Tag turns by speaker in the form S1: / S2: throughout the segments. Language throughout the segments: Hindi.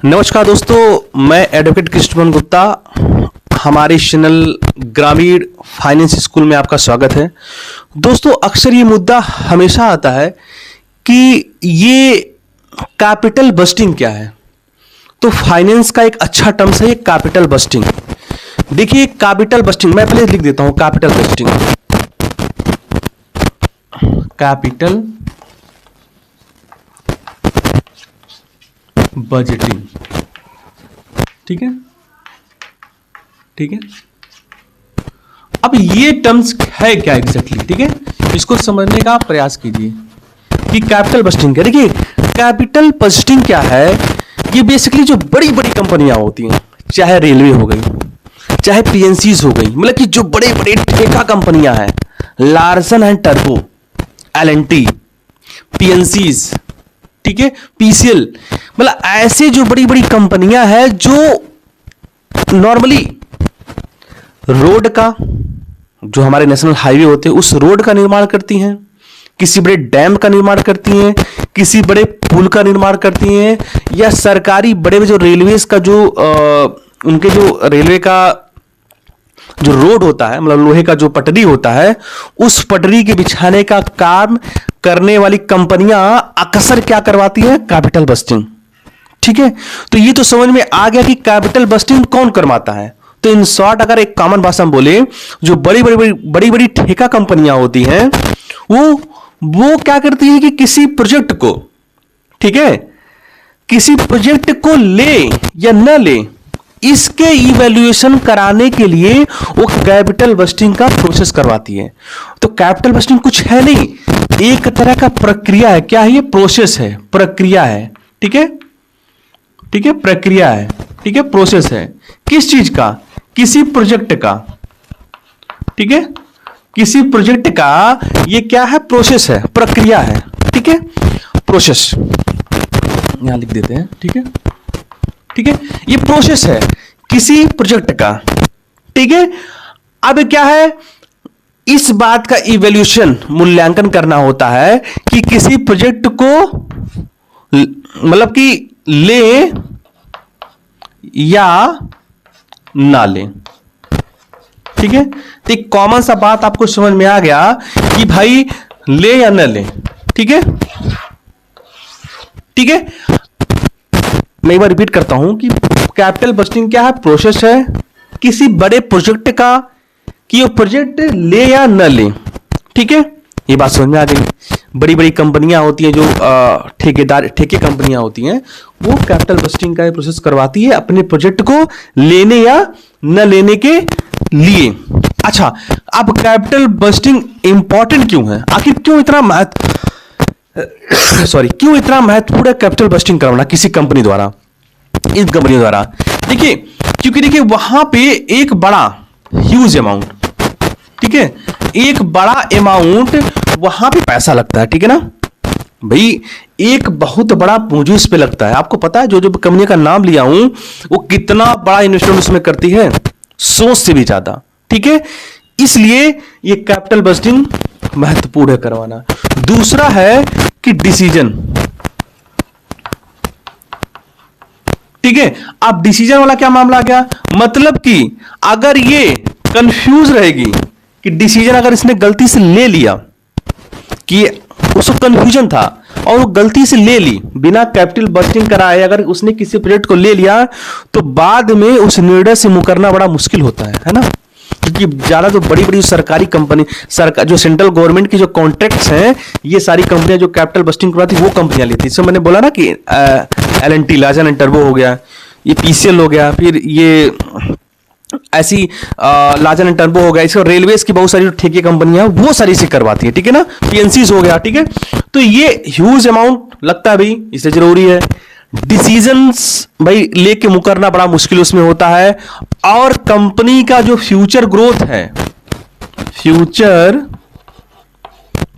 S1: नमस्कार दोस्तों, मैं एडवोकेट कृष्णमोहन गुप्ता। हमारे चैनल ग्रामीण फाइनेंस स्कूल में आपका स्वागत है। दोस्तों, अक्सर ये मुद्दा हमेशा आता है कि ये कैपिटल बस्टिंग क्या है। तो फाइनेंस का एक अच्छा टर्म्स है ये कैपिटल बस्टिंग। देखिए, कैपिटल बस्टिंग मैं पहले लिख देता हूं। कैपिटल बस्टिंग, कैपिटल बजटिंग, ठीक है। अब ये टर्म्स है क्या एग्जैक्टली, ठीक है। इसको समझने का प्रयास कीजिए कि कैपिटल बस्टिंग क्या। देखिए, कैपिटल बस्टिंग क्या है। ये बेसिकली जो बड़ी बड़ी कंपनियां होती हैं, चाहे रेलवे हो गई, चाहे पीएनसीज हो गई, मतलब कि जो बड़े बड़े ठेका कंपनियां हैं, लार्सन एंड टर्बो, एलएनटी, पीएनसीज, ठीक है, पीसीएल, मतलब ऐसे जो बड़ी बड़ी कंपनियां हैं जो नॉर्मली रोड का, जो हमारे नेशनल हाईवे होते हैं, उस रोड का निर्माण करती हैं, किसी बड़े डैम का निर्माण करती हैं, किसी बड़े पुल का निर्माण करती हैं, या सरकारी बड़े जो रेलवेज का जो उनके जो रेलवे का जो रोड होता है, मतलब लोहे का जो पटरी होता है, उस पटरी के बिछाने का काम करने वाली कंपनियां अक्सर क्या करवाती हैं, कैपिटल बस्टिंग, ठीक है। तो ये तो समझ में आ गया कि कैपिटल बस्टिंग कौन करवाता है। तो इन शॉर्ट अगर एक कॉमन भाषा में बोले, जो बड़ी बड़ी ठेका कंपनियां होती हैं, वो क्या करती है कि किसी प्रोजेक्ट को, ठीक है, किसी प्रोजेक्ट को ले या न ले, इसके इवैल्यूएशन कराने के लिए वो कैपिटल बस्टिंग का प्रोसेस करवाती है। तो कैपिटल बस्टिंग कुछ है नहीं, एक तरह का प्रक्रिया है। क्या है ये? प्रोसेस है, प्रक्रिया है, ठीक है, ठीक है, प्रक्रिया है, ठीक है, प्रोसेस है। किस चीज का? किसी प्रोजेक्ट का, ठीक है, किसी प्रोजेक्ट का ये क्या है? प्रोसेस है, प्रक्रिया है, ठीक है, प्रोसेस यहां लिख देते हैं, ठीक है, ठीक है, ये प्रोसेस है किसी प्रोजेक्ट का, ठीक है। अब क्या है, इस बात का इवैल्यूएशन, मूल्यांकन करना होता है कि किसी प्रोजेक्ट को मतलब कि ले या ना ले, ठीक है। तो एक कॉमन सा बात आपको समझ में आ गया कि भाई ले या ना ले, ठीक है, ठीक है। मैं एक बार रिपीट करता हूं कि कैपिटल बस्टिंग क्या है? प्रोसेस है किसी बड़े प्रोजेक्ट का कि वो प्रोजेक्ट ले या न ले, ठीक है। ये बात समझ में आ गई। बड़ी बड़ी कंपनियां होती हैं, जो ठेके कंपनियां होती हैं, वो कैपिटल बस्टिंग का प्रोसेस करवाती है अपने प्रोजेक्ट को लेने या न लेने के लिए। अच्छा, अब कैपिटल बस्टिंग इंपॉर्टेंट क्यों है? आखिर क्यों इतना क्यों इतना महत्वपूर्ण है कैपिटल बस्टिंग करवाना किसी कंपनी द्वारा, इस कंपनी द्वारा? देखिए, क्योंकि देखिए वहां पे एक बड़ा ह्यूज अमाउंट, ठीक है, एक बड़ा अमाउंट वहां पे पैसा लगता है, ठीक है ना भाई। एक बहुत बड़ा पूंजी उस पे लगता है। आपको पता है, जो जो कंपनी का नाम लिया हूं वो कितना बड़ा इन्वेस्टमेंट उसमें करती है, सोच से भी ज्यादा, ठीक है। इसलिए ये कैपिटल बस्टिंग महत्वपूर्ण है करवाना। दूसरा है कि डिसीजन, ठीक है। अब डिसीजन वाला क्या मामला आ गया? मतलब कि अगर ये कंफ्यूज रहेगी कि डिसीजन अगर इसने गलती से ले लिया, कि उसको कंफ्यूजन था और वो गलती से ले ली बिना कैपिटल बस्टिंग कराए, अगर उसने किसी प्रोजेक्ट को ले लिया, तो बाद में उस निर्णय से मुकरना बड़ा मुश्किल होता है ना। क्योंकि ज्यादा जो बड़ी बड़ी सरकारी कंपनी, जो सेंट्रल गवर्नमेंट की जो कॉन्ट्रैक्ट्स हैं, ये सारी कंपनियां जो कैपिटल बस्टिंग करवाती वो कंपनियां लेती। जैसे मैंने बोला ना कि एलएनटी, लार्सन एंड टर्बो हो गया, ये पीसीएल हो गया, फिर ये ऐसी लार्सन एंड टर्बो हो गया, इसको रेलवेज की बहुत सारी ठेके कंपनियां वो सारी से करवाती है, ठीक है ना। पीएनसीज हो गया, ठीक है। तो ये ह्यूज अमाउंट लगता है भाई, इससे जरूरी है। डिसीजंस भाई लेके मुकरना बड़ा मुश्किल उसमें होता है। और कंपनी का जो फ्यूचर ग्रोथ है, फ्यूचर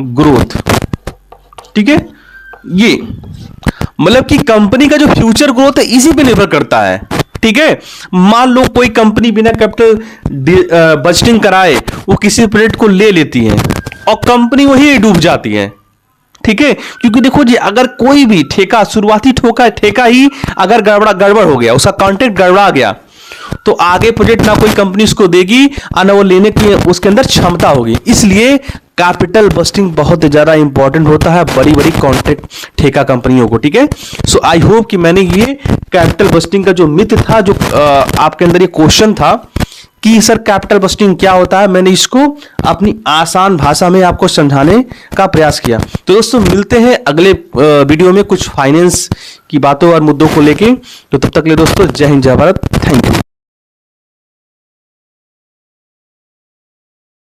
S1: ग्रोथ, ठीक है, ये मतलब कि कंपनी का जो फ्यूचर ग्रोथ है इसी पे निर्भर करता है, ठीक है। मान लो कोई कंपनी बिना कैपिटल बजटिंग कराए वो किसी प्रोजेक्ट को ले लेती है और कंपनी वही डूब जाती है, ठीक है, क्योंकि देखो जी अगर कोई भी ठेका शुरुआती ठेका ही अगर गड़बड़ हो गया, उसका कॉन्ट्रैक्ट गड़बड़ा गया, तो आगे प्रोजेक्ट ना कोई कंपनी उसको देगी और ना वो लेने की उसके अंदर क्षमता होगी। इसलिए कैपिटल बस्टिंग बहुत ज्यादा इंपॉर्टेंट होता है बड़ी बड़ी कॉन्ट्रैक्ट ठेका कंपनियों को, ठीक है। सो आई होप कि मैंने ये कैपिटल बस्टिंग का जो मिथ था, जो आपके अंदर ये क्वेश्चन था कि सर कैपिटल बस्टिंग क्या होता है, मैंने इसको अपनी आसान भाषा में आपको समझाने का प्रयास किया। तो दोस्तों मिलते हैं अगले वीडियो में कुछ फाइनेंस की बातों और मुद्दों को लेके। तो तब तक ले दोस्तों जय हिंद जय भारत, थैंक यू।